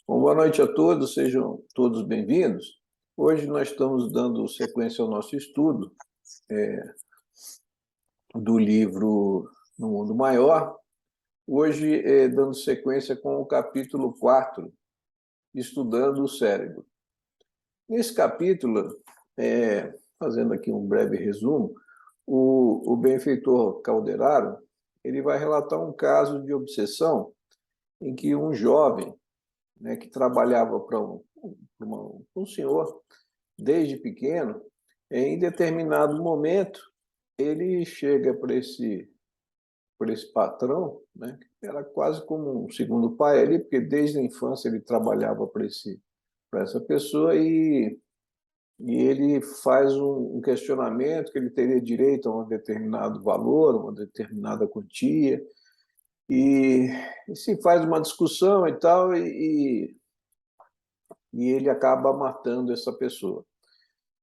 Bom, boa noite a todos, sejam todos bem-vindos. Hoje nós estamos dando sequência ao nosso estudo do livro No Mundo Maior. Hoje, dando sequência com o capítulo 4, Estudando o Cérebro. Nesse capítulo, fazendo aqui um breve resumo, o benfeitor Calderaro ele vai relatar um caso de obsessão em que um jovem, né, que trabalhava para um senhor desde pequeno, em determinado momento, ele chega por esse patrão, né, que era quase como um segundo pai ali, porque desde a infância ele trabalhava para essa pessoa e ele faz um questionamento que ele teria direito a um determinado valor, uma determinada quantia, e se faz uma discussão e tal, e ele acaba matando essa pessoa.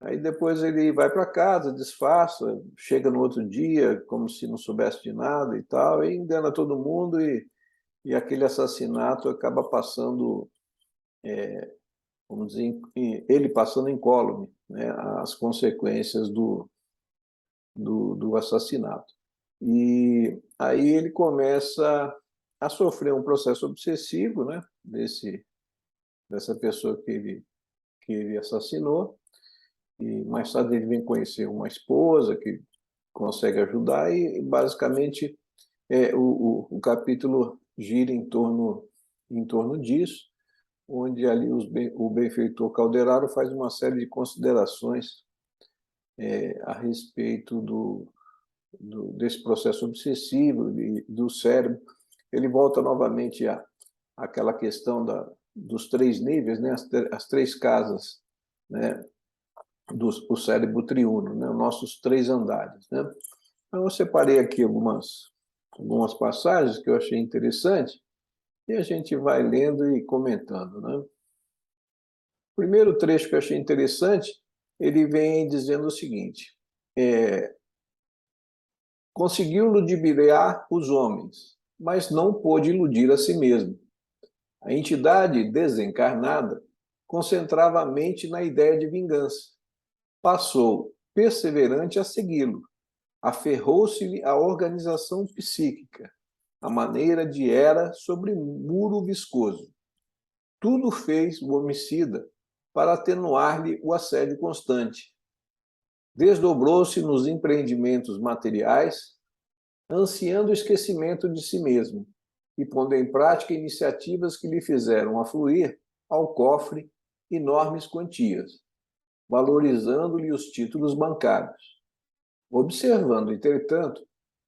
Aí depois ele vai para casa, disfarça, chega no outro dia como se não soubesse de nada e tal, e engana todo mundo e aquele assassinato acaba passando, vamos dizer, ele passando incólume, né, as consequências do assassinato. E aí ele começa a sofrer um processo obsessivo, né, dessa pessoa que ele assassinou, e mais tarde ele vem conhecer uma esposa que consegue ajudar e basicamente o capítulo gira em torno disso, onde ali o benfeitor Calderaro faz uma série de considerações a respeito desse processo obsessivo do cérebro. Ele volta novamente àquela questão dos três níveis, né, as três casas, né, do cérebro triuno, né, nossos três andares, né? Então, eu separei aqui algumas passagens que eu achei interessante e a gente vai lendo e comentando, né? O primeiro trecho que eu achei interessante, ele vem dizendo o seguinte: conseguiu ludibriar os homens, mas não pôde iludir a si mesmo. A entidade desencarnada concentrava a mente na ideia de vingança. Passou, perseverante, a segui-lo. Aferrou-se-lhe a organização psíquica, a maneira de era sobre muro viscoso. Tudo fez o homicida para atenuar-lhe o assédio constante. Desdobrou-se nos empreendimentos materiais, ansiando o esquecimento de si mesmo, e pondo em prática iniciativas que lhe fizeram afluir ao cofre enormes quantias, valorizando-lhe os títulos bancários. Observando, entretanto,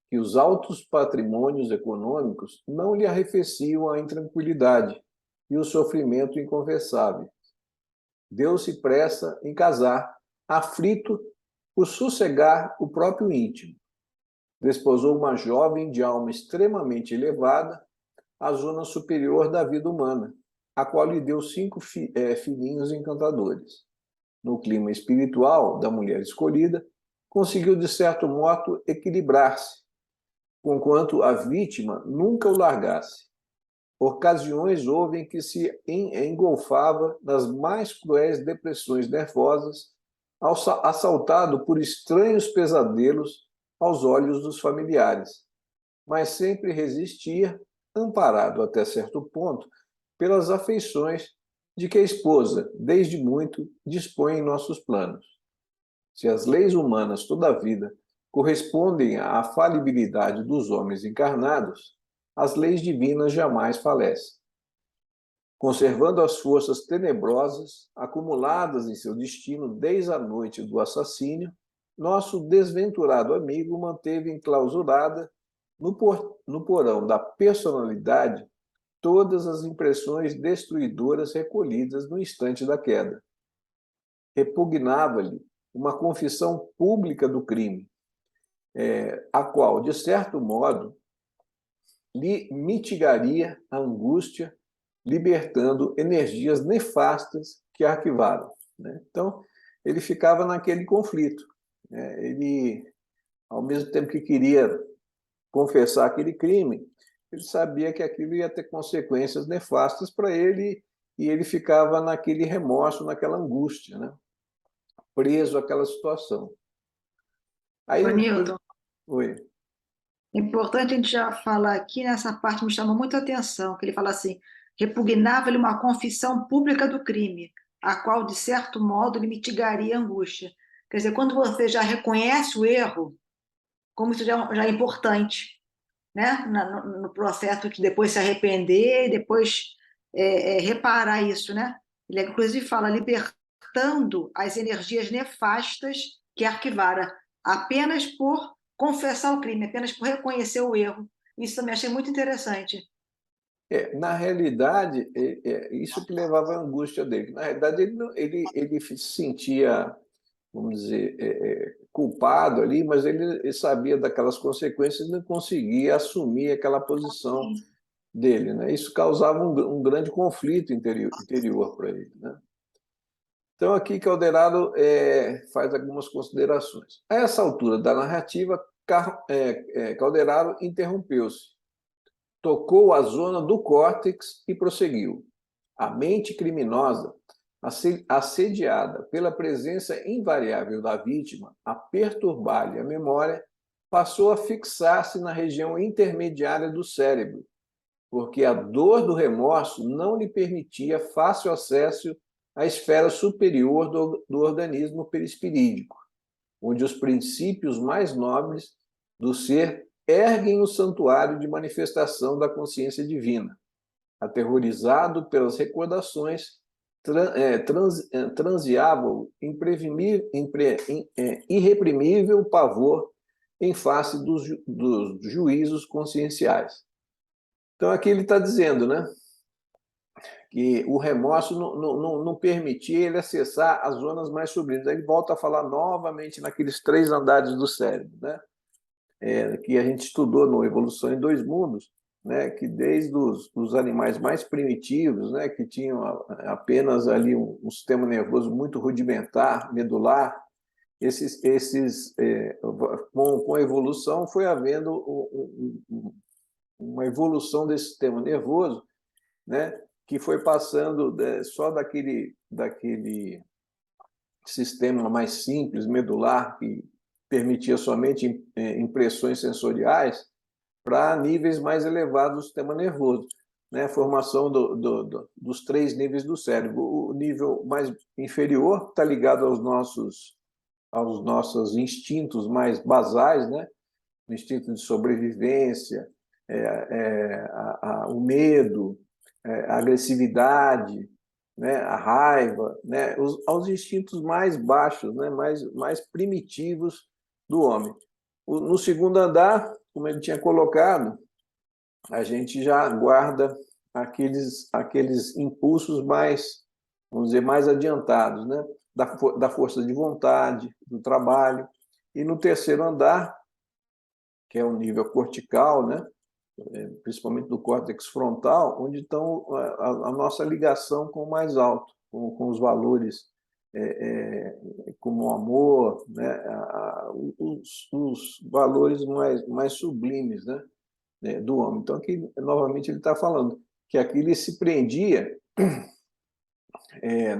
que os altos patrimônios econômicos não lhe arrefeciam a intranquilidade e o sofrimento inconversável. Deu-se pressa em casar, aflito por sossegar o próprio íntimo. Desposou uma jovem de alma extremamente elevada à zona superior da vida humana, a qual lhe deu 5 filhinhos encantadores. No clima espiritual da mulher escolhida, conseguiu, de certo modo, equilibrar-se, conquanto a vítima nunca o largasse. Ocasiões houve em que se engolfava nas mais cruéis depressões nervosas, assaltado por estranhos pesadelos aos olhos dos familiares, mas sempre resistia, amparado até certo ponto pelas afeições de que a esposa, desde muito, dispõe em nossos planos. Se as leis humanas toda a vida correspondem à falibilidade dos homens encarnados, as leis divinas jamais falecem. Conservando as forças tenebrosas acumuladas em seu destino desde a noite do assassínio, nosso desventurado amigo manteve enclausurada no porão da personalidade todas as impressões destruidoras recolhidas no instante da queda. Repugnava-lhe uma confissão pública do crime, a qual, de certo modo, lhe mitigaria a angústia, libertando energias nefastas que arquivaram, né? Então, ele ficava naquele conflito, né? Ele, ao mesmo tempo que queria confessar aquele crime, ele sabia que aquilo ia ter consequências nefastas para ele e ele ficava naquele remorso, naquela angústia, né? Preso àquela situação. Aí, Ô, Newton, oi. é importante a gente já falar aqui, nessa parte me chamou muita atenção, que ele fala assim, repugnava-lhe uma confissão pública do crime, a qual, de certo modo, lhe mitigaria a angústia. Quer dizer, quando você já reconhece o erro, como isso já é importante, né? No processo de depois se arrepender e depois reparar isso, né? Ele inclusive fala libertando as energias nefastas que arquivara apenas por confessar o crime, apenas por reconhecer o erro. Isso também achei muito interessante. Na realidade, isso que levava à angústia dele. Na realidade, ele se sentia, vamos dizer, culpado ali, mas ele sabia daquelas consequências e não conseguia assumir aquela posição dele, né? Isso causava um grande conflito interior para ele, né? Então, aqui Calderaro faz algumas considerações. A essa altura da narrativa, Calderaro interrompeu-se, tocou a zona do córtex e prosseguiu. A mente criminosa, assediada pela presença invariável da vítima, a perturbar-lhe a memória, passou a fixar-se na região intermediária do cérebro, porque a dor do remorso não lhe permitia fácil acesso à esfera superior do organismo perispirídico, onde os princípios mais nobres do ser erguem o santuário de manifestação da consciência divina. Aterrorizado pelas recordações, transeava o irreprimível pavor em face dos juízos conscienciais. Então, aqui ele está dizendo, né, que o remorso não permitia ele acessar as zonas mais sublimes. Aí ele volta a falar novamente naqueles 3 andares do cérebro, né, que a gente estudou no Evolução em Dois Mundos, né, que desde os animais mais primitivos, né, que tinham apenas ali um sistema nervoso muito rudimentar, medular, com a evolução foi havendo uma evolução desse sistema nervoso, né, que foi passando só daquele sistema mais simples, medular, que permitia somente impressões sensoriais, para níveis mais elevados do sistema nervoso, né? A formação dos 3 níveis do cérebro. O nível mais inferior está ligado aos nossos instintos mais basais, né? O instinto de sobrevivência, o medo, a agressividade, né? A raiva, né? Aos instintos mais baixos, né? mais primitivos do homem. No segundo andar, como ele tinha colocado, a gente já guarda aqueles impulsos mais, vamos dizer, mais adiantados, né? Da força de vontade, do trabalho. E no terceiro andar, que é o nível cortical, né? Principalmente do córtex frontal, onde estão a nossa ligação com o mais alto, com os valores como o amor, né? Os valores mais sublimes, né? Do homem. Então, aqui, novamente, ele está falando que aqui ele se prendia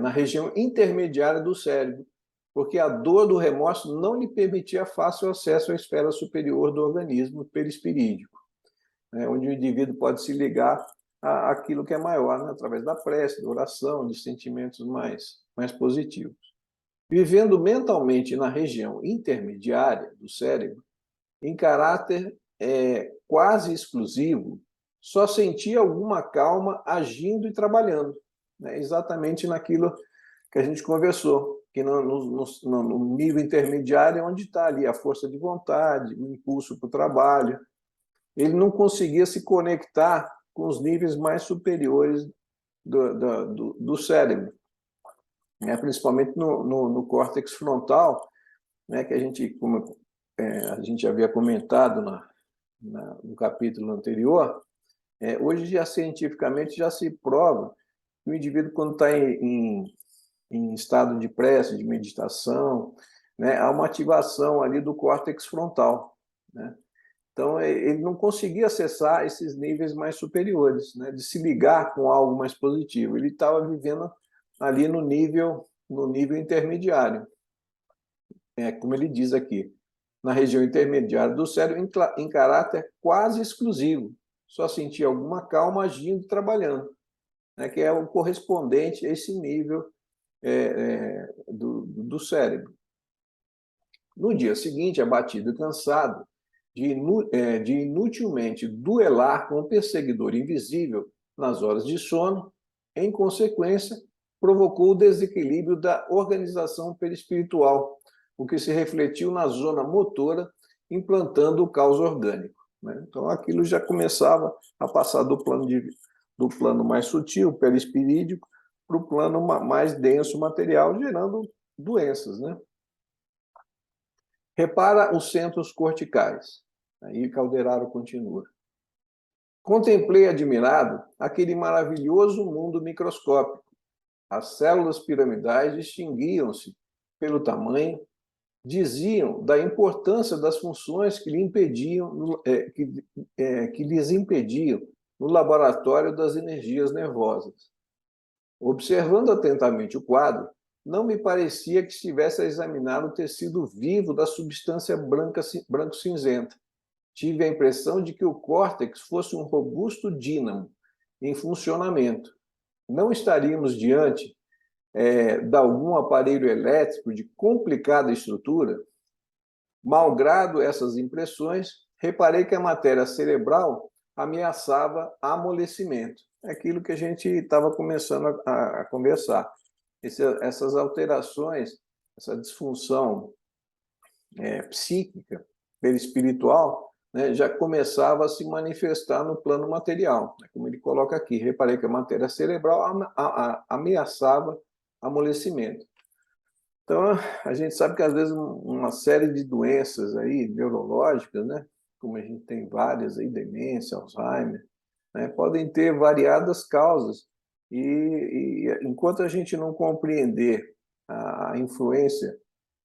na região intermediária do cérebro, porque a dor do remorso não lhe permitia fácil acesso à esfera superior do organismo perispirídico, né, onde o indivíduo pode se ligar àquilo que é maior, né, através da prece, da oração, de sentimentos mais positivos. Vivendo mentalmente na região intermediária do cérebro, em caráter quase exclusivo, só sentia alguma calma agindo e trabalhando, né? Exatamente naquilo que a gente conversou, que no nível intermediário é onde está ali a força de vontade, o impulso para o trabalho. Ele não conseguia se conectar com os níveis mais superiores do cérebro, né? Principalmente no córtex frontal, né? Que a gente, como a gente havia comentado no capítulo anterior, hoje já cientificamente já se prova que o indivíduo, quando está em estado de prece, de meditação, né, há uma ativação ali do córtex frontal, né? Então, ele não conseguia acessar esses níveis mais superiores, né, de se ligar com algo mais positivo. Ele estava vivendo ali no nível intermediário, como ele diz aqui, na região intermediária do cérebro, em caráter quase exclusivo. Só sentia alguma calma agindo e trabalhando, né, que é o correspondente a esse nível do cérebro. No dia seguinte, abatido e cansado de inutilmente duelar com o perseguidor invisível nas horas de sono, em consequência, provocou o desequilíbrio da organização perispiritual, o que se refletiu na zona motora, implantando o caos orgânico. Então, aquilo já começava a passar do plano mais sutil, perispirídico, para o plano mais denso material, gerando doenças, né? Repara os centros corticais. Aí Calderaro continua. Contemplei admirado aquele maravilhoso mundo microscópico. As células piramidais distinguiam-se pelo tamanho, diziam da importância das funções que lhes impediam no laboratório das energias nervosas. Observando atentamente o quadro, não me parecia que estivesse a examinar o tecido vivo da substância branco-cinzenta. Tive a impressão de que o córtex fosse um robusto dínamo em funcionamento. Não estaríamos diante de algum aparelho elétrico de complicada estrutura? Malgrado essas impressões, reparei que a matéria cerebral ameaçava amolecimento. É aquilo que a gente estava começando a conversar. Essas alterações, essa disfunção psíquica, perispiritual, né, já começava a se manifestar no plano material. Como ele coloca aqui, reparei que a matéria cerebral ameaçava amolecimento. Então, a gente sabe que, às vezes, uma série de doenças aí, neurológicas, né, como a gente tem várias aí, demência, Alzheimer, né, podem ter variadas causas. E enquanto a gente não compreender a influência,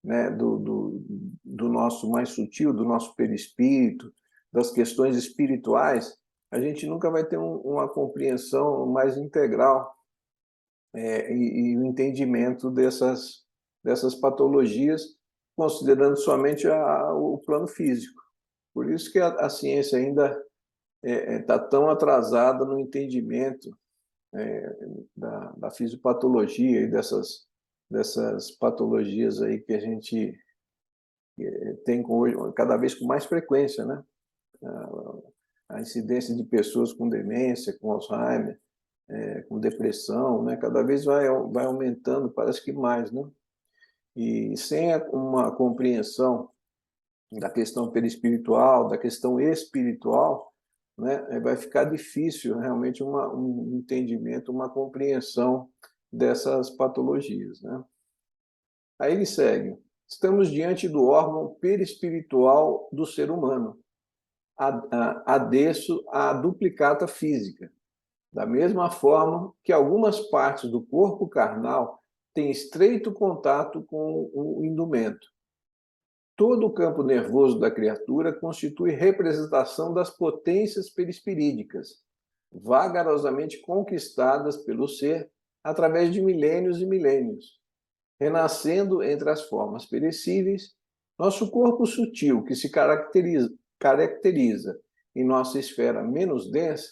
né, do nosso mais sutil, do nosso perispírito, das questões espirituais, a gente nunca vai ter uma compreensão mais integral e o entendimento dessas patologias, considerando somente o plano físico. Por isso que a ciência ainda está tão atrasada no entendimento da fisiopatologia e dessas patologias aí que a gente tem cada vez com mais frequência, né? A incidência de pessoas com demência, com Alzheimer, com depressão, né? Cada vez vai aumentando, parece que mais, né? E sem uma compreensão da questão perispiritual, da questão espiritual, né, vai ficar difícil realmente um entendimento, uma compreensão dessas patologias, né? Aí ele segue. Estamos diante do órgão perispiritual do ser humano, adesso à duplicata física, da mesma forma que algumas partes do corpo carnal têm estreito contato com o indumento. Todo o campo nervoso da criatura constitui representação das potências perispirídicas, vagarosamente conquistadas pelo ser através de milênios e milênios. Renascendo entre as formas perecíveis, nosso corpo sutil, que se caracteriza em nossa esfera menos densa,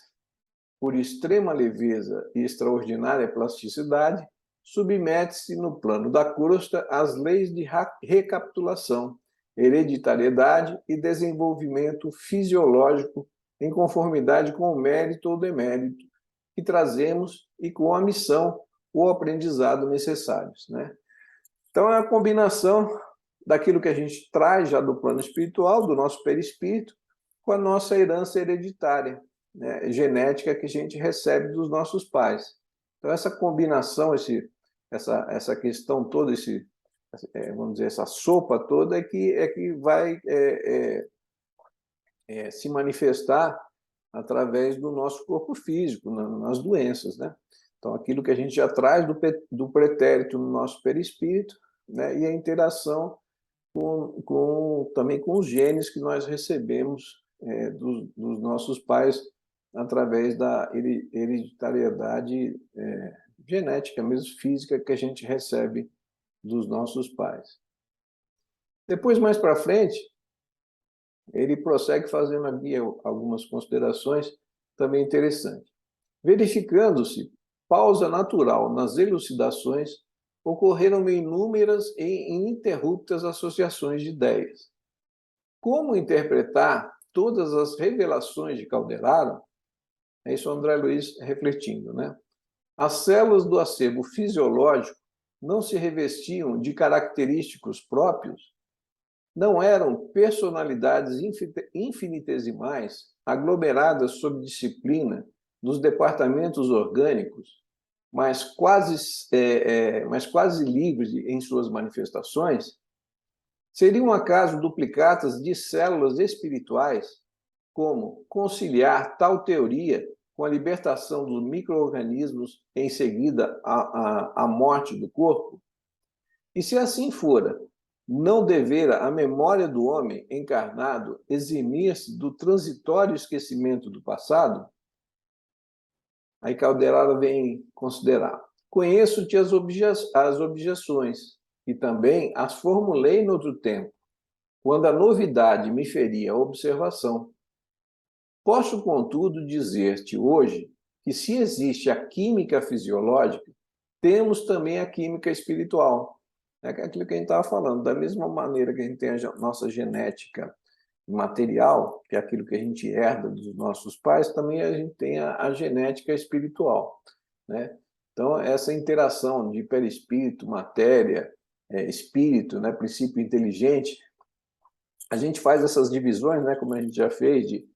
por extrema leveza e extraordinária plasticidade, submete-se no plano da crosta às leis de recapitulação, hereditariedade e desenvolvimento fisiológico em conformidade com o mérito ou demérito que trazemos e com a missão ou aprendizado necessários, né? Então, é a combinação daquilo que a gente traz já do plano espiritual, do nosso perispírito, com a nossa herança hereditária, né, genética que a gente recebe dos nossos pais. Então, essa combinação, essa questão toda, vamos dizer, essa sopa toda é que vai se manifestar através do nosso corpo físico, nas doenças, né? Então, aquilo que a gente já traz do pretérito no nosso perispírito, né, e a interação também com os genes que nós recebemos dos nossos pais através da hereditariedade genética, mesmo física, que a gente recebe dos nossos pais. Depois, mais para frente, ele prossegue fazendo aqui algumas considerações também interessantes. Verificando-se pausa natural nas elucidações, ocorreram inúmeras e ininterruptas associações de ideias. Como interpretar todas as revelações de Calderaro? É isso André Luiz refletindo, né? As células do acervo fisiológico não se revestiam de característicos próprios, não eram personalidades infinitesimais aglomeradas sob disciplina nos departamentos orgânicos, mas quase livres em suas manifestações. Seriam acaso duplicatas de células espirituais? Como conciliar tal teoria com a libertação dos micro-organismos em seguida à morte do corpo? E se assim fora, não devera a memória do homem encarnado eximir-se do transitório esquecimento do passado? Aí Calderaro vem considerar. Conheço-te as objeções, e também as formulei noutro tempo, quando a novidade me feria a observação. Posso, contudo, dizer-te hoje que, se existe a química fisiológica, temos também a química espiritual. É aquilo que a gente estava falando, da mesma maneira que a gente tem a nossa genética material, que é aquilo que a gente herda dos nossos pais, também a gente tem a genética espiritual, né? Então, essa interação de perispírito, matéria, espírito, né, princípio inteligente, a gente faz essas divisões, né, como a gente já fez, de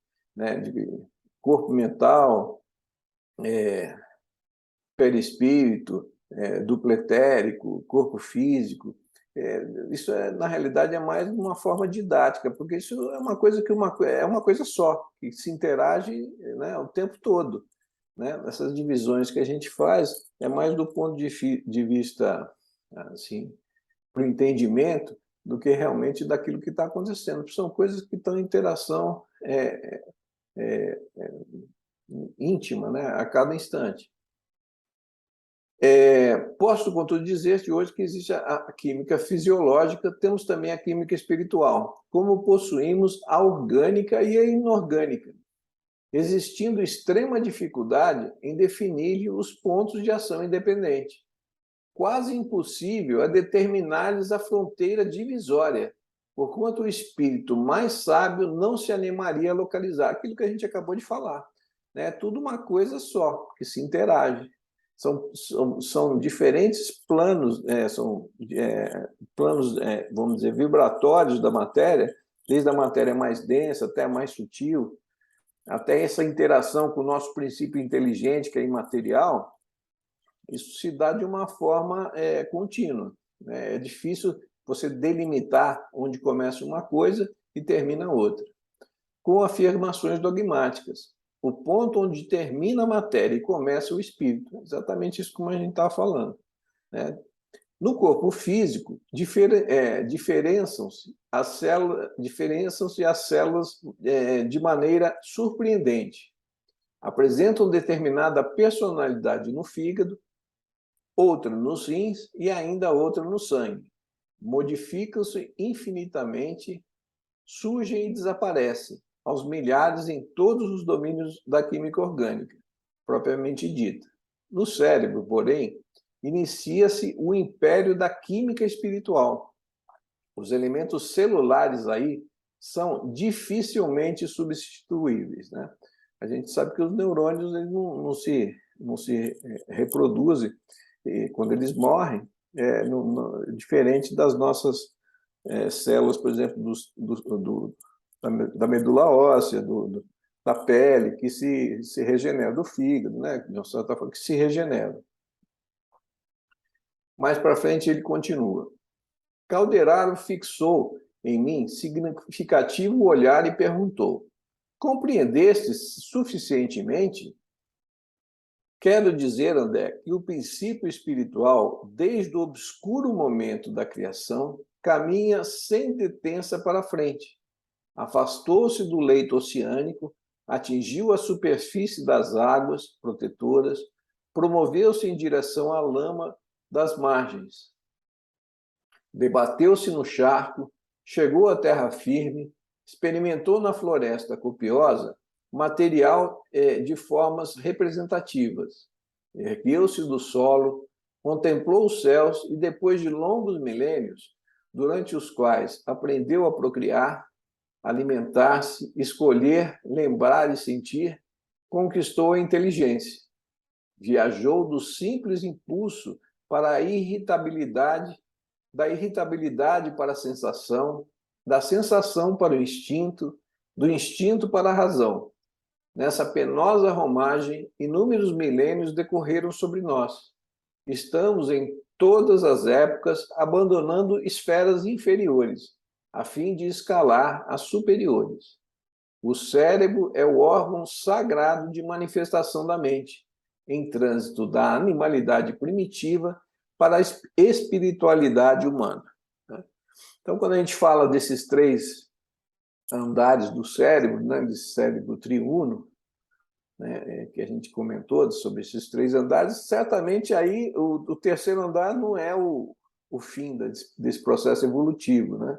corpo mental, perispírito, duplo etérico, corpo físico. Isso, na realidade, é mais uma forma didática, porque isso é uma coisa é uma coisa só, que se interage, né, o tempo todo. Né? Essas divisões que a gente faz é mais do ponto de vista, assim, para o entendimento, do que realmente daquilo que está acontecendo. São coisas que estão em interação íntima, né, a cada instante. Posso, contudo, dizer-te hoje que existe a química fisiológica, temos também a química espiritual, como possuímos a orgânica e a inorgânica, existindo extrema dificuldade em definir os pontos de ação independente. Quase impossível é determinar-lhes a fronteira divisória, porquanto o espírito mais sábio não se animaria a localizar. Aquilo que a gente acabou de falar. É tudo uma coisa só, que se interage. São diferentes planos, planos, vamos dizer, vibratórios da matéria, desde a matéria mais densa até a mais sutil, até essa interação com o nosso princípio inteligente, que é imaterial. Isso se dá de uma forma contínua. Né? É difícil você delimitar onde começa uma coisa e termina outra. Com afirmações dogmáticas. O ponto onde termina a matéria e começa o espírito. Exatamente isso como a gente estava falando. Né? No corpo físico, diferenciam-se as células de maneira surpreendente. Apresentam determinada personalidade no fígado, outra nos rins e ainda outra no sangue. Modificam-se infinitamente, surgem e desaparecem, aos milhares em todos os domínios da química orgânica, propriamente dita. No cérebro, porém, inicia-se o império da química espiritual. Os elementos celulares aí são dificilmente substituíveis, né? A gente sabe que os neurônios eles não se reproduzem quando eles morrem, diferente das nossas células, por exemplo, da medula óssea, da pele, que se regenera, do fígado, né? Que se regenera. Mais para frente ele continua. Calderaro fixou em mim significativo olhar e perguntou: compreendeste suficientemente? Quero dizer, André, que o princípio espiritual, desde o obscuro momento da criação, caminha sem detença para frente, afastou-se do leito oceânico, atingiu a superfície das águas protetoras, promoveu-se em direção à lama das margens, debateu-se no charco, chegou à terra firme, experimentou na floresta copiosa material de formas representativas, ergueu-se do solo, contemplou os céus e, depois de longos milênios, durante os quais aprendeu a procriar, alimentar-se, escolher, lembrar e sentir, conquistou a inteligência. Viajou do simples impulso para a irritabilidade, da irritabilidade para a sensação, da sensação para o instinto, do instinto para a razão. Nessa penosa romagem, inúmeros milênios decorreram sobre nós. Estamos em todas as épocas abandonando esferas inferiores, a fim de escalar as superiores. O cérebro é o órgão sagrado de manifestação da mente, em trânsito da animalidade primitiva para a espiritualidade humana. Então, quando a gente fala desses 3 andares do cérebro, né, desse cérebro triuno, né, que a gente comentou sobre esses 3 andares, certamente aí o terceiro andar não é o fim desse processo evolutivo, né?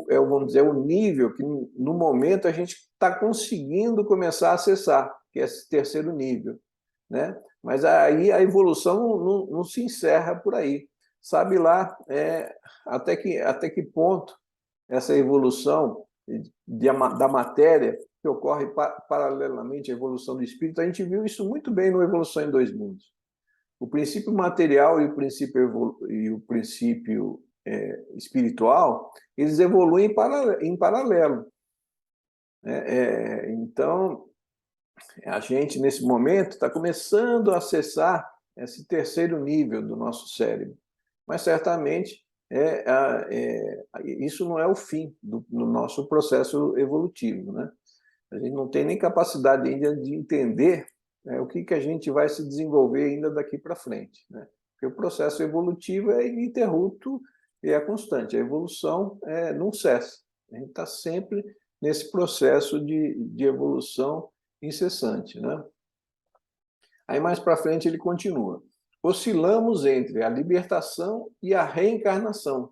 Vamos dizer, o nível que, no momento, a gente está conseguindo começar a acessar, que é esse terceiro nível, né? Mas aí a evolução não se encerra por aí. Sabe lá até que ponto essa evolução da matéria, que ocorre paralelamente à evolução do espírito. A gente viu isso muito bem no Evolução em Dois Mundos. O princípio material e o princípio espiritual, eles evoluem em paralelo. Então, a gente, nesse momento, está começando a acessar esse terceiro nível do nosso cérebro. Mas, certamente, isso não é o fim do nosso processo evolutivo, né? A gente não tem nem capacidade ainda de entender o que a gente vai se desenvolver ainda daqui para frente, né? Porque o processo evolutivo é ininterrupto e é constante. A evolução não cessa. A gente está sempre nesse processo de evolução incessante, né? Aí, mais para frente, ele continua. Oscilamos entre a libertação e a reencarnação,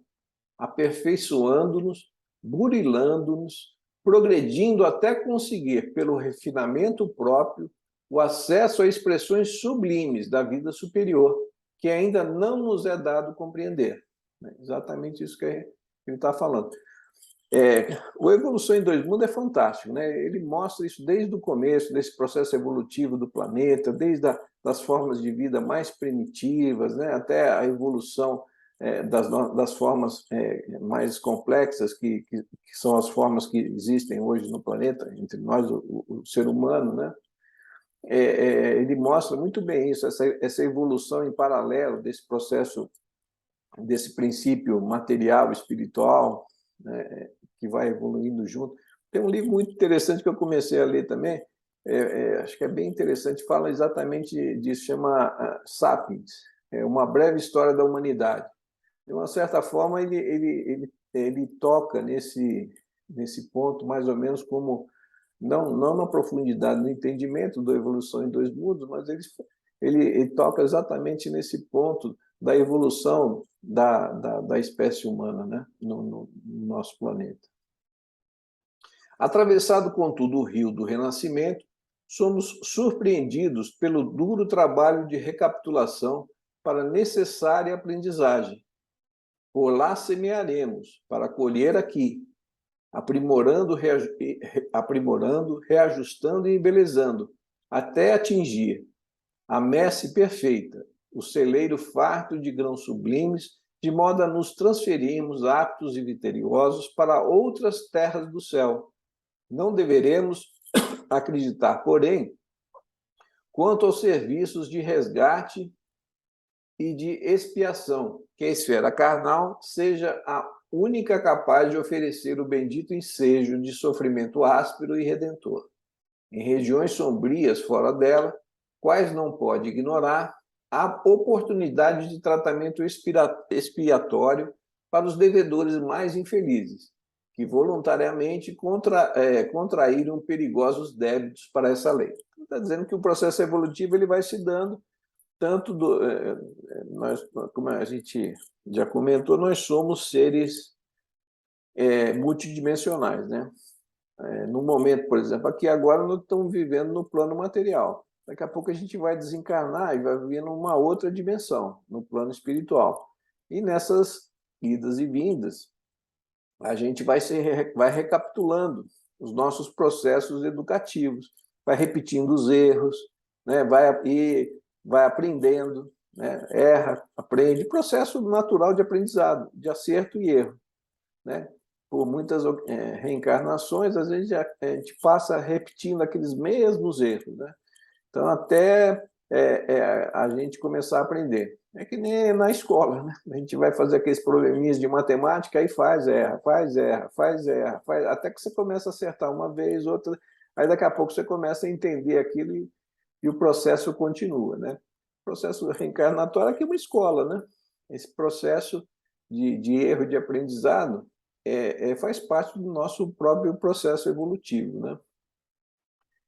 aperfeiçoando-nos, burilando-nos, progredindo até conseguir, pelo refinamento próprio, o acesso a expressões sublimes da vida superior, que ainda não nos é dado compreender. É exatamente isso que ele está falando. O Evolução em Dois Mundos é fantástico, né? Ele mostra isso desde o começo, desse processo evolutivo do planeta, desde das formas de vida mais primitivas, né? Até a evolução das formas mais complexas, que são as formas que existem hoje no planeta, entre nós, o ser humano, né? Ele mostra muito bem isso, essa evolução em paralelo desse processo, desse princípio material, espiritual, né, que vai evoluindo junto. Tem um livro muito interessante que eu comecei a ler também, acho que é bem interessante, fala exatamente disso, chama Sapiens, uma breve história da humanidade. De uma certa forma, ele toca nesse ponto, mais ou menos como, não na profundidade, no entendimento da Evolução em Dois Mundos, mas ele toca exatamente nesse ponto da evolução da espécie humana, né, no nosso planeta. Atravessado, contudo, o rio do renascimento, somos surpreendidos pelo duro trabalho de recapitulação para necessária aprendizagem. Por lá semearemos, para colher aqui, aprimorando, reajustando e embelezando, até atingir a messe perfeita, o celeiro farto de grãos sublimes, de modo a nos transferirmos aptos e vitoriosos para outras terras do céu. Não deveremos acreditar, porém, quanto aos serviços de resgate e de expiação, que a esfera carnal seja a única capaz de oferecer o bendito ensejo de sofrimento áspero e redentor. Em regiões sombrias fora dela, quais não pode ignorar, há oportunidade de tratamento expiatório para os devedores mais infelizes, que voluntariamente contraíram perigosos débitos para essa lei. Está dizendo que o processo evolutivo ele vai se dando, tanto nós, como a gente já comentou, nós somos seres multidimensionais, né? No momento, por exemplo, aqui agora nós estamos vivendo no plano material. Daqui a pouco a gente vai desencarnar e vai viver numa outra dimensão, no plano espiritual. E nessas idas e vindas, a gente vai recapitulando os nossos processos educativos, vai repetindo os erros, né? Vai aprendendo, né? Erra, aprende, processo natural de aprendizado, de acerto e erro, né? Por muitas reencarnações, às vezes a gente passa repetindo aqueles mesmos erros, né? Então, até a gente começar a aprender. É que nem na escola, né? A gente vai fazer aqueles probleminhas de matemática, aí faz, erra, faz, erra, faz, erra, faz, até que você começa a acertar uma vez, outra, aí daqui a pouco você começa a entender aquilo e o processo continua, né? O processo reencarnatório aqui é uma escola, né? Esse processo de erro, de aprendizado, faz parte do nosso próprio processo evolutivo, né?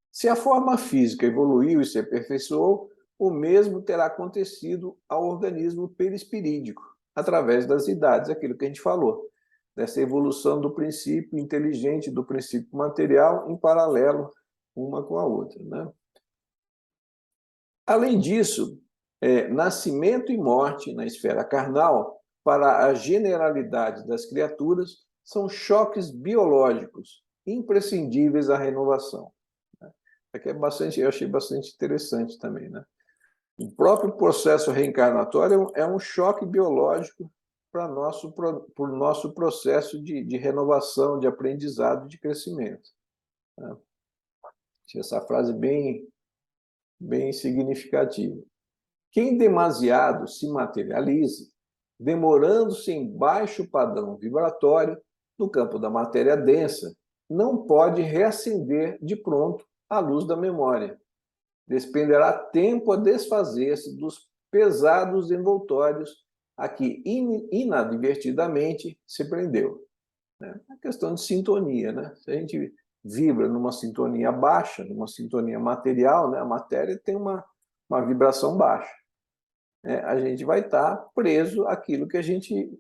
Se a forma física evoluiu e se aperfeiçoou, o mesmo terá acontecido ao organismo perispirídico, através das idades, aquilo que a gente falou, dessa evolução do princípio inteligente, do princípio material, em paralelo uma com a outra, né? Além disso, nascimento e morte na esfera carnal, para a generalidade das criaturas, são choques biológicos imprescindíveis à renovação. Aqui eu achei bastante interessante também, né? O próprio processo reencarnatório é um choque biológico para o nosso processo de renovação, de aprendizado, de crescimento, né? Achei essa frase bem significativa. Quem demasiado se materializa, demorando-se em baixo padrão vibratório, no campo da matéria densa, não pode reacender de pronto a luz da memória. Despenderá tempo a desfazer-se dos pesados envoltórios a que inadvertidamente se prendeu. É uma questão de sintonia, né? Se a gente vibra numa sintonia baixa, numa sintonia material, né? A matéria tem uma vibração baixa, né? A gente vai estar preso àquilo que a gente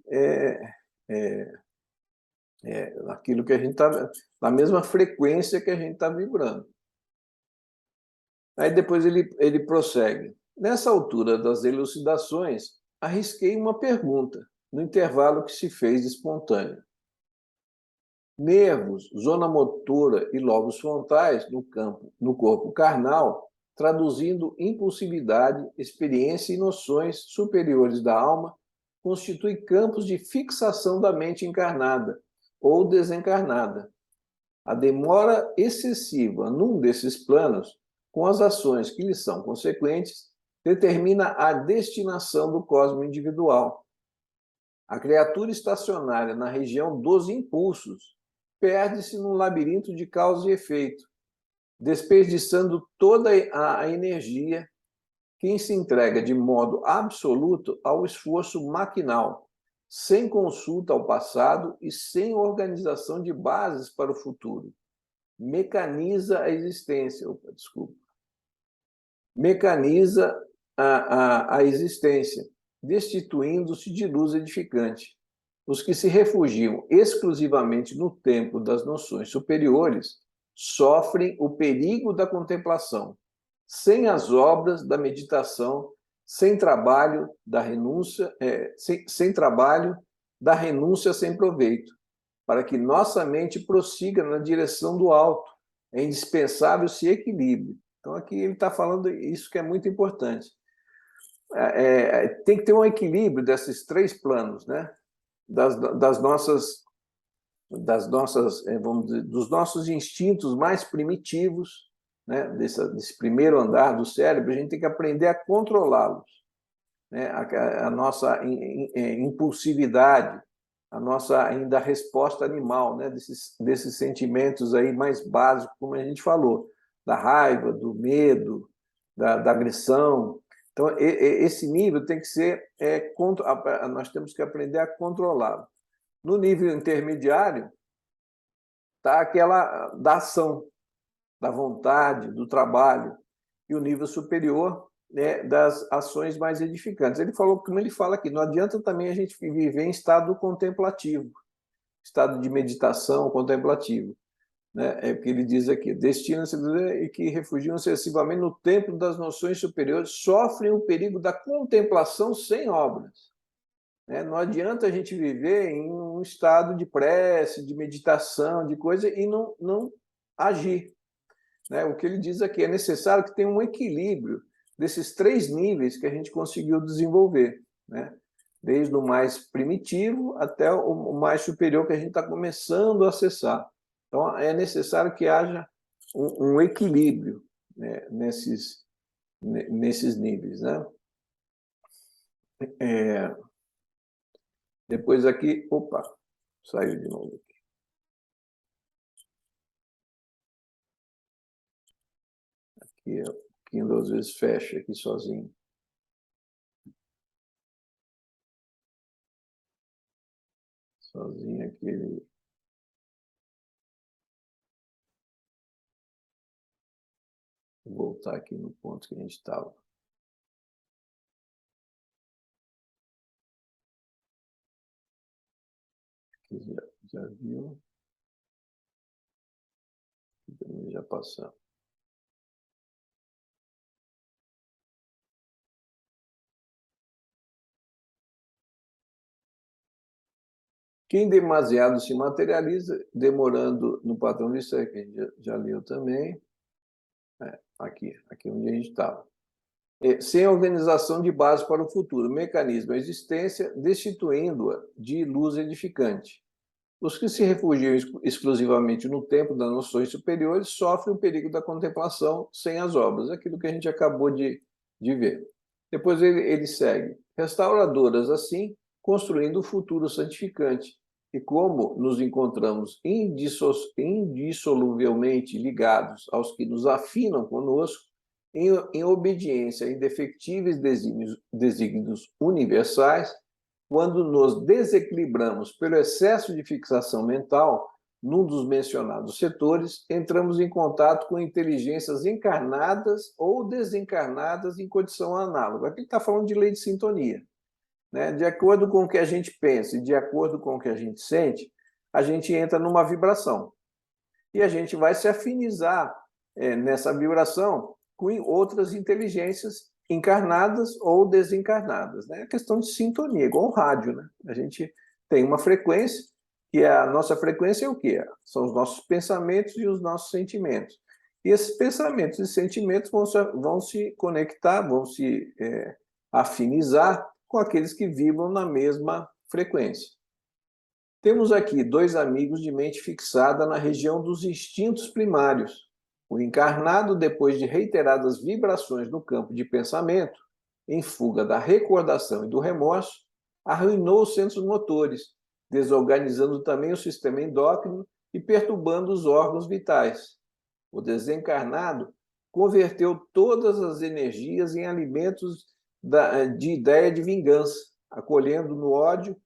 aquilo que a gente está na mesma frequência que a gente está vibrando. Aí depois ele prossegue. Nessa altura das elucidações, arrisquei uma pergunta, no intervalo que se fez espontâneo. Nervos, zona motora e lobos frontais no corpo carnal, traduzindo impulsividade, experiência e noções superiores da alma, constituem campos de fixação da mente encarnada ou desencarnada. A demora excessiva num desses planos, com as ações que lhes são consequentes, determina a destinação do cosmo individual. A criatura estacionária na região dos impulsos perde-se num labirinto de causa e efeito, desperdiçando toda a energia que se entrega de modo absoluto ao esforço maquinal, sem consulta ao passado e sem organização de bases para o futuro. Mecaniza a existência, mecaniza a existência, destituindo-se de luz edificante. Os que se refugiam exclusivamente no templo das noções superiores sofrem o perigo da contemplação, sem as obras da meditação, sem trabalho da renúncia, sem proveito, para que nossa mente prossiga na direção do alto. É indispensável se equilíbrio. Então, aqui ele está falando isso que é muito importante. Tem que ter um equilíbrio desses três planos, né? Dos nossos instintos mais primitivos, né? Desse primeiro andar do cérebro, a gente tem que aprender a controlá-los, né? A nossa impulsividade, a nossa ainda resposta animal, né? Desses sentimentos aí mais básicos, como a gente falou, da raiva, do medo, da agressão. Então, esse nível tem que ser, nós temos que aprender a controlá-lo. No nível intermediário, está aquela da ação, da vontade, do trabalho, e o nível superior, né, das ações mais edificantes. Ele falou, como ele fala aqui, não adianta também a gente viver em estado contemplativo, estado de meditação contemplativo, né? É o que ele diz aqui, destinam-se e que refugiam-se excessivamente no templo das noções superiores, sofrem o perigo da contemplação sem obras. Não adianta a gente viver em um estado de prece, de meditação, de coisa, e não agir. O que ele diz aqui, é necessário que tenha um equilíbrio desses 3 níveis que a gente conseguiu desenvolver, desde o mais primitivo até o mais superior que a gente está começando a acessar. Então, é necessário que haja um equilíbrio, nesses níveis. Depois aqui, opa, saiu de novo aqui. Aqui, o Kindle às vezes fecha aqui sozinho. Sozinho aqui ele... Vou voltar aqui no ponto que a gente estava. Aqui já viu. Aqui também já passamos. Quem demasiado se materializa, demorando no padrão de ser, que a gente já leu também. Aqui onde a gente estava. Sem organização de base para o futuro, mecanismo a existência, destituindo-a de luz edificante. Os que se refugiam exclusivamente no tempo das noções superiores sofrem o perigo da contemplação sem as obras, aquilo que a gente acabou de ver. Depois ele segue. Restauradoras, assim, construindo o futuro santificante. E como nos encontramos indissoluvelmente ligados aos que nos afinam conosco, em obediência a indefectíveis desígnios universais, quando nos desequilibramos pelo excesso de fixação mental num dos mencionados setores, entramos em contato com inteligências encarnadas ou desencarnadas em condição análoga. Aqui está falando de lei de sintonia. De acordo com o que a gente pensa e de acordo com o que a gente sente, a gente entra numa vibração. E a gente vai se afinizar nessa vibração com outras inteligências encarnadas ou desencarnadas. É questão de sintonia, igual o rádio. A gente tem uma frequência, e a nossa frequência é o quê? São os nossos pensamentos e os nossos sentimentos. E esses pensamentos e sentimentos vão se conectar, vão se afinizar com aqueles que vibram na mesma frequência. Temos aqui 2 amigos de mente fixada na região dos instintos primários. O encarnado, depois de reiteradas vibrações no campo de pensamento, em fuga da recordação e do remorso, arruinou os centros motores, desorganizando também o sistema endócrino e perturbando os órgãos vitais. O desencarnado converteu todas as energias em alimentos de ideia de vingança, acolhendo no ódio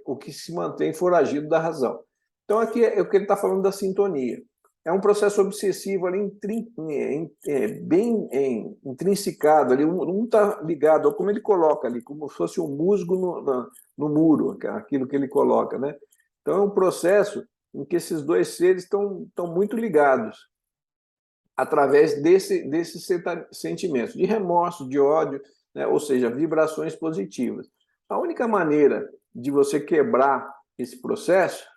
o que se mantém foragido da razão. Então, aqui é o que ele está falando da sintonia. É um processo obsessivo ali, bem intrinsecado. Ali, um está ligado, como ele coloca ali, como se fosse um musgo no muro, aquilo que ele coloca. Então, é um processo em que esses 2 seres estão muito ligados, através desses sentimentos de remorso, de ódio, ou seja, vibrações positivas. A única maneira de você quebrar esse processo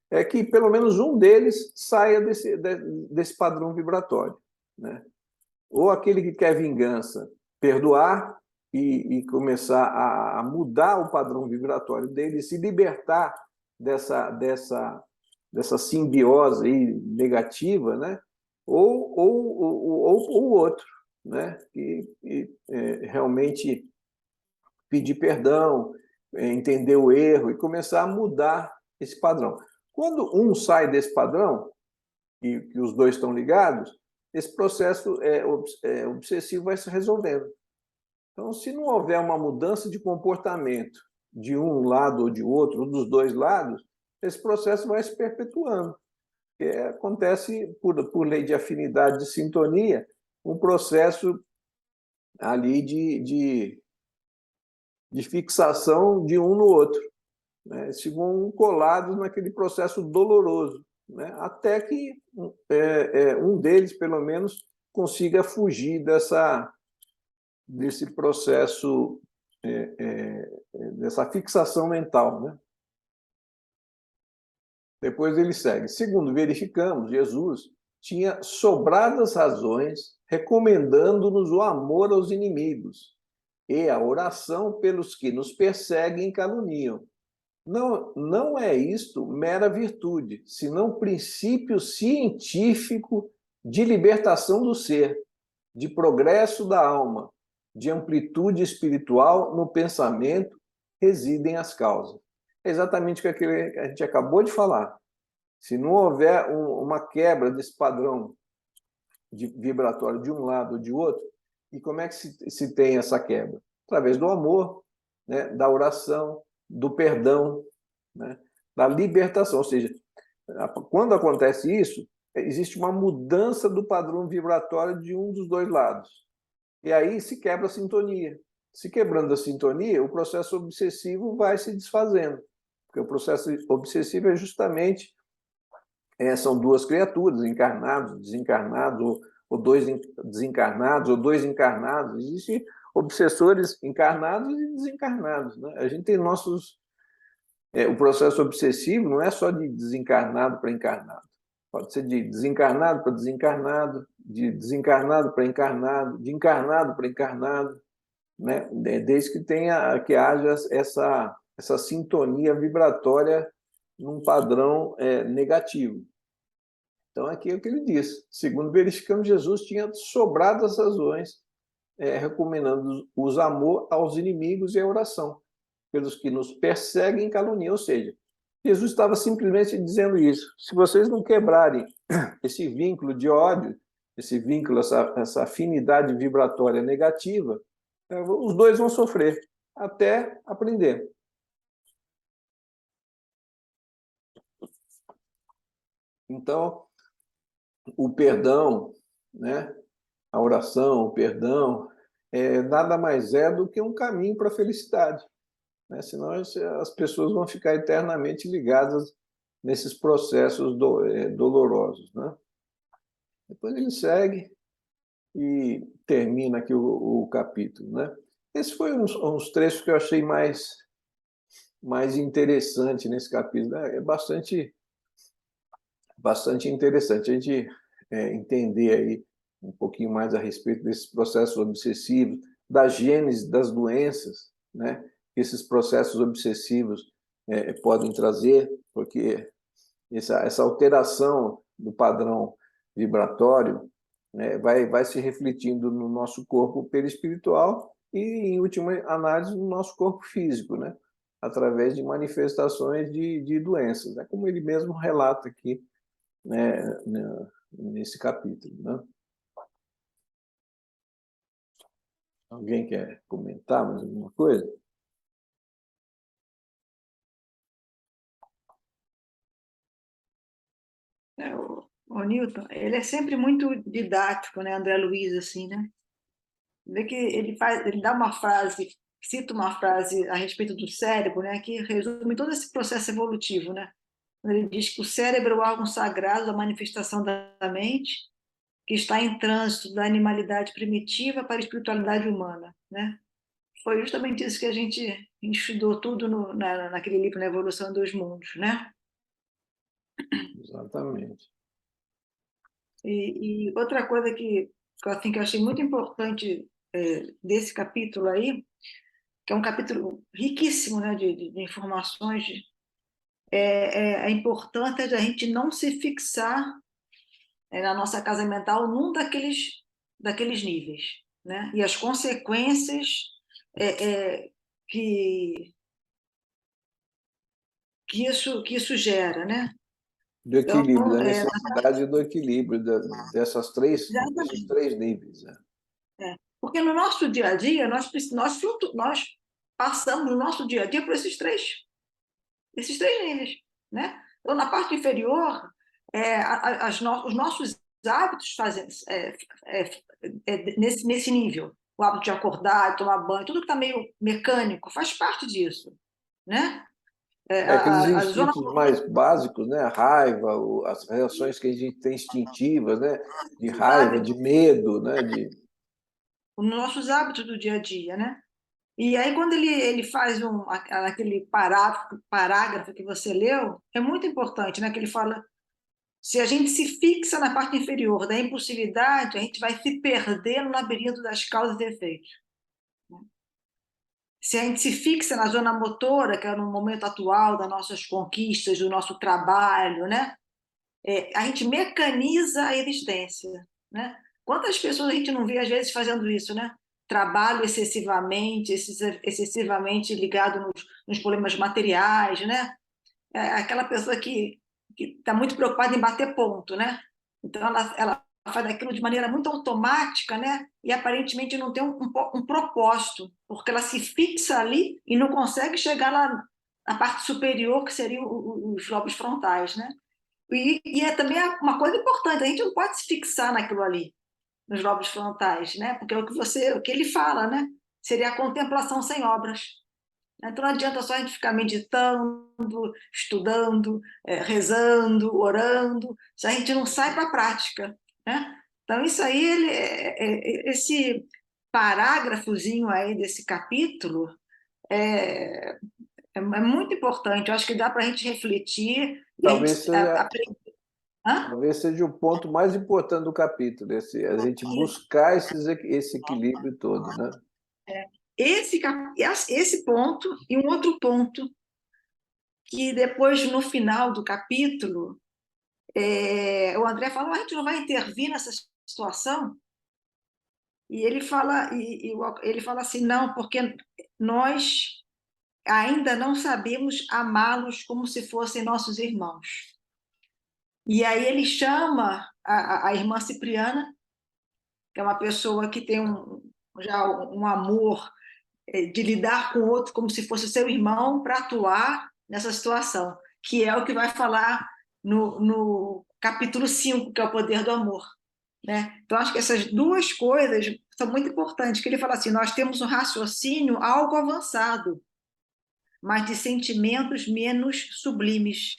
é que pelo menos um deles saia desse padrão vibratório. Ou aquele que quer vingança, perdoar e começar a mudar o padrão vibratório dele, se libertar dessa simbiose aí negativa, ou o outro, que realmente pedir perdão, entender o erro e começar a mudar esse padrão. Quando um sai desse padrão, e que os 2 estão ligados, esse processo obsessivo vai se resolvendo. Então, se não houver uma mudança de comportamento de um lado ou de outro, ou dos dois lados, esse processo vai se perpetuando. Acontece, por lei de afinidade, de sintonia, um processo ali de fixação de um no outro, né? Ficam colados naquele processo doloroso, né? Até que um deles, pelo menos, consiga fugir desse processo, dessa fixação mental, né? Depois ele segue. Segundo verificamos, Jesus tinha sobradas razões recomendando-nos o amor aos inimigos e a oração pelos que nos perseguem e caluniam. Não é isto mera virtude, senão princípio científico de libertação do ser, de progresso da alma, de amplitude espiritual no pensamento, residem as causas. É exatamente o que a gente acabou de falar. Se não houver uma quebra desse padrão vibratório de um lado ou de outro, e como é que se tem essa quebra? Através do amor, né, da oração, do perdão, né, da libertação. Ou seja, quando acontece isso, existe uma mudança do padrão vibratório de um dos dois lados. E aí se quebra a sintonia. Se quebrando a sintonia, o processo obsessivo vai se desfazendo. Porque o processo obsessivo é justamente são duas criaturas, encarnados, desencarnados, ou dois desencarnados, ou dois encarnados. Existem obsessores encarnados e desencarnados, né? A gente tem nossos... o processo obsessivo não é só de desencarnado para encarnado. Pode ser de desencarnado para desencarnado, de desencarnado para encarnado, de encarnado para encarnado, né? Desde que haja essa sintonia vibratória num padrão negativo. Então, aqui é o que ele diz. Segundo verificamos, Jesus tinha sobrado as razões, recomendando os amor aos inimigos e a oração, pelos que nos perseguem e caluniam. Ou seja, Jesus estava simplesmente dizendo isso. Se vocês não quebrarem esse vínculo de ódio, esse vínculo, essa afinidade vibratória negativa, os dois vão sofrer, até aprender. Então, o perdão, né? A oração, o perdão, nada mais é do que um caminho para a felicidade, né? Senão as pessoas vão ficar eternamente ligadas nesses processos dolorosos, né? Depois ele segue e termina aqui o capítulo, né? Esse foi uns trechos que eu achei mais interessante nesse capítulo, né? É bastante interessante a gente entender aí um pouquinho mais a respeito desses processos obsessivos, da gênese das doenças, né, que esses processos obsessivos podem trazer, porque essa alteração do padrão vibratório, né, vai se refletindo no nosso corpo perispiritual e, em última análise, no nosso corpo físico, né, através de manifestações de doenças. É como ele mesmo relata aqui, né, nesse capítulo, né? Alguém quer comentar mais alguma coisa? O Newton, ele é sempre muito didático, né, André Luiz, assim, né? Vê que ele dá uma frase, cita uma frase a respeito do cérebro, né, que resume todo esse processo evolutivo, né? Ele diz que o cérebro é o órgão sagrado da manifestação da mente, que está em trânsito da animalidade primitiva para a espiritualidade humana, né? Foi justamente isso que a gente estudou tudo naquele livro, Na Evolução dos Mundos, né? Exatamente. E outra coisa assim, que eu achei muito importante desse capítulo aí, que é um capítulo riquíssimo, né, de informações, é a importância de a gente não se fixar na nossa casa mental num daqueles níveis, né? E as consequências que, que isso gera, né? Do Então, equilíbrio, da necessidade do equilíbrio desses exatamente. três níveis, né? Porque no nosso dia a dia, nós passamos no nosso dia a dia por esses três níveis, né? Então, na parte inferior, os nossos hábitos fazem nesse nível. O hábito de acordar, de tomar banho, tudo que está meio mecânico, faz parte disso, né? Aqueles A zona instintos mais básicos, né? A raiva, as reações que a gente tem instintivas, né? De dos raiva, de hábitos, medo, né? os nossos hábitos do dia a dia, né? E aí, quando ele faz aquele parágrafo que você leu, é muito importante, né? Que ele fala, se a gente se fixa na parte inferior da impulsividade, a gente vai se perder no labirinto das causas e efeitos. Se a gente se fixa na zona motora, que é no momento atual das nossas conquistas, do nosso trabalho, né? A gente mecaniza a existência, né? Quantas pessoas a gente não vê, às vezes, fazendo isso, né? Trabalho excessivamente ligado nos problemas materiais, né? Aquela pessoa que está muito preocupada em bater ponto, né? Então, ela faz aquilo de maneira muito automática, né? E aparentemente não tem um propósito, porque ela se fixa ali e não consegue chegar lá na parte superior, que seriam os lobos frontais, né? E é também uma coisa importante, a gente não pode se fixar naquilo ali, nos lobos frontais, né? Porque é o que ele fala, né? Seria a contemplação sem obras. Então não adianta só a gente ficar meditando, estudando, rezando, orando, se a gente não sai para a prática, né? Então isso aí, esse parágrafozinho aí desse capítulo é muito importante. Eu acho que dá para a gente refletir e a gente Talvez seja, aprender. Hã? talvez seja o ponto mais importante do capítulo, a gente buscar esse equilíbrio todo, né? Esse ponto e um outro ponto que depois, no final do capítulo, o André fala, a gente não vai intervir nessa situação? E ele fala assim, não, porque nós ainda não sabemos amá-los como se fossem nossos irmãos. E aí ele chama a irmã Cipriana, que é uma pessoa que tem já um amor de lidar com o outro como se fosse seu irmão para atuar nessa situação, que é o que vai falar no capítulo 5, que é o poder do amor. Né? Então, acho que essas duas coisas são muito importantes, que ele fala assim, nós temos um raciocínio algo avançado, mas de sentimentos menos sublimes.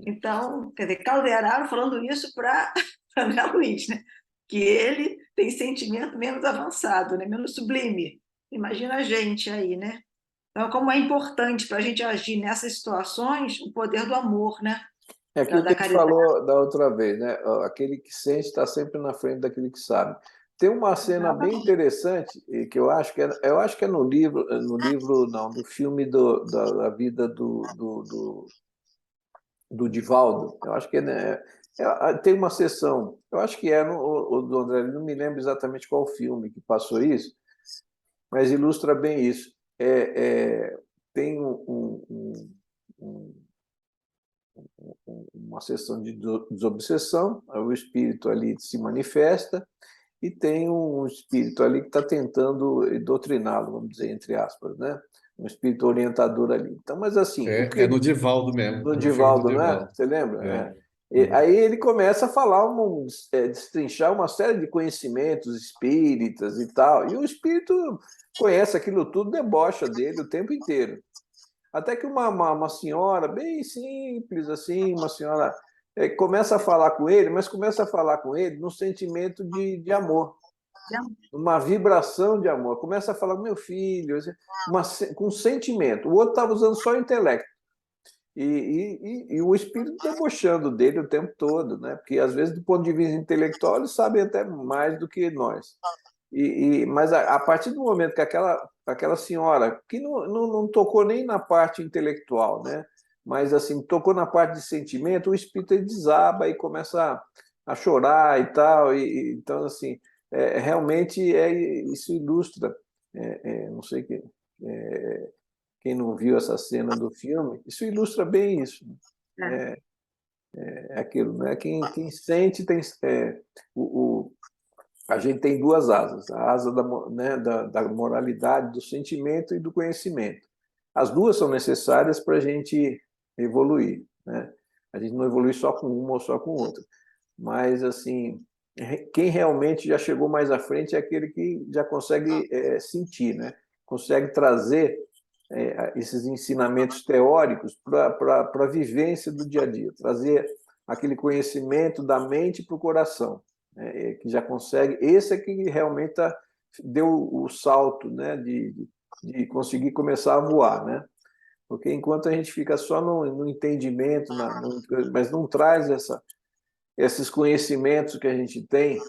Então, quer dizer, Calderaro falando isso para André Luiz, né? Que ele tem sentimento menos avançado, né? Menos sublime. Imagina a gente aí, né? Então, como é importante para a gente agir nessas situações o poder do amor, né? É aquilo que Da a gente caridade. falou da outra vez, né? Aquele que sente está sempre na frente daquele que sabe. Tem uma cena bem Exatamente. interessante e que eu acho que é no livro não, no filme da vida do Divaldo. Eu acho que né, tem uma sessão. Eu acho que é o do André. Não me lembro exatamente qual filme que passou isso, mas ilustra bem isso. Tem uma sessão de desobsessão, o espírito ali se manifesta e tem um espírito ali que está tentando doutriná-lo, vamos dizer, entre aspas, né? Um espírito orientador ali. Então, mas assim, o que É no Divaldo mesmo, no no filme do Divaldo, né? Divaldo. Você lembra? É. Aí ele começa a falar, destrinchar uma série de conhecimentos espíritas e tal, e o espírito conhece aquilo tudo, debocha dele o tempo inteiro. Até que uma senhora, bem simples, assim, uma senhora começa a falar com ele, mas começa a falar com ele num sentimento de amor, uma vibração de amor. Começa a falar, meu filho, com sentimento. O outro estava usando só o intelecto. E o espírito debochando dele o tempo todo, né? Porque às vezes, do ponto de vista intelectual, eles sabem até mais do que nós. Mas a partir do momento que aquela senhora, que não tocou nem na parte intelectual, né? Mas assim, tocou na parte de sentimento, o espírito ele desaba e começa a chorar e tal. Então, assim, realmente isso ilustra, não sei quem não viu essa cena do filme, isso ilustra bem isso. É. É aquilo, né? Quem sente tem. a gente tem duas asas, a asa né, da moralidade, do sentimento e do conhecimento. As duas são necessárias para a gente evoluir, né? A gente não evolui só com uma ou só com outra. Mas, assim, quem realmente já chegou mais à frente é aquele que já consegue sentir, né? Consegue trazer esses ensinamentos teóricos para a vivência do dia a dia, trazer aquele conhecimento da mente para o coração, né? Que já consegue. Esse é que realmente deu o salto, né? De conseguir começar a voar, né? Porque enquanto a gente fica só no entendimento, mas não traz esses conhecimentos que a gente tem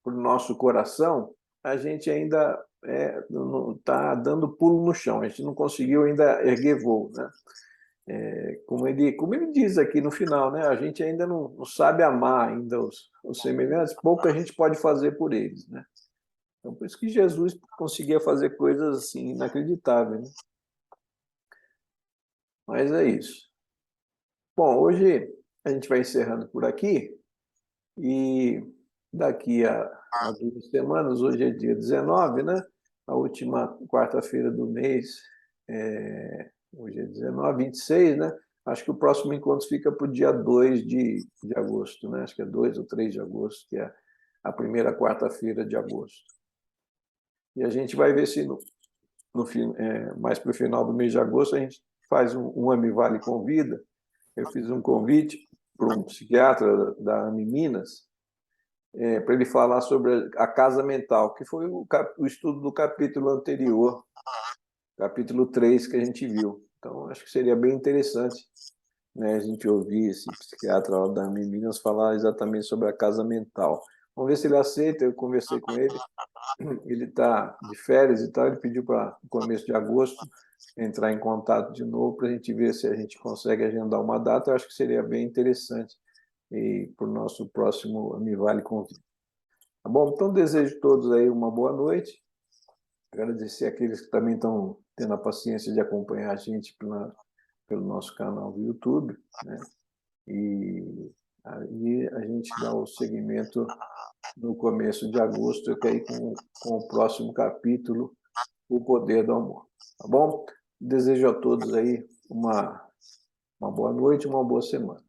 para o nosso coração, a gente ainda está dando pulo no chão, a gente não conseguiu ainda erguer voo, né? Como ele diz aqui no final, né? A gente ainda não sabe amar ainda os semelhantes, pouco a gente pode fazer por eles, né? Então, por isso que Jesus conseguia fazer coisas assim inacreditáveis, né? Mas é isso. Bom, hoje a gente vai encerrando por aqui e daqui a 2 semanas, hoje é dia 19, né? A última quarta-feira do mês, hoje é 19, 26, né? Acho que o próximo encontro fica para o dia 2 de agosto, né? Acho que é 2 ou 3 de agosto, que é a primeira quarta-feira de agosto. E a gente vai ver se mais para o final do mês de agosto a gente faz um Amivale Convida. Eu fiz um convite para um psiquiatra da AMI Minas, para ele falar sobre a casa mental, que foi o estudo do capítulo anterior, capítulo 3 que a gente viu. Então, acho que seria bem interessante, né, a gente ouvir esse psiquiatra lá da AMI Minas falar exatamente sobre a casa mental. Vamos ver se ele aceita. Eu conversei com ele está de férias e tal, ele pediu para no começo de agosto entrar em contato de novo para a gente ver se a gente consegue agendar uma data. Eu acho que seria bem interessante para o nosso próximo Amivale Convite. Tá bom? Então, desejo a todos aí uma boa noite. Agradecer aqueles que também estão tendo a paciência de acompanhar a gente pelo nosso canal do YouTube, né? E aí a gente dá o seguimento no começo de agosto, que aí com o próximo capítulo, O Poder do Amor. Tá bom? Desejo a todos aí uma boa noite, uma boa semana.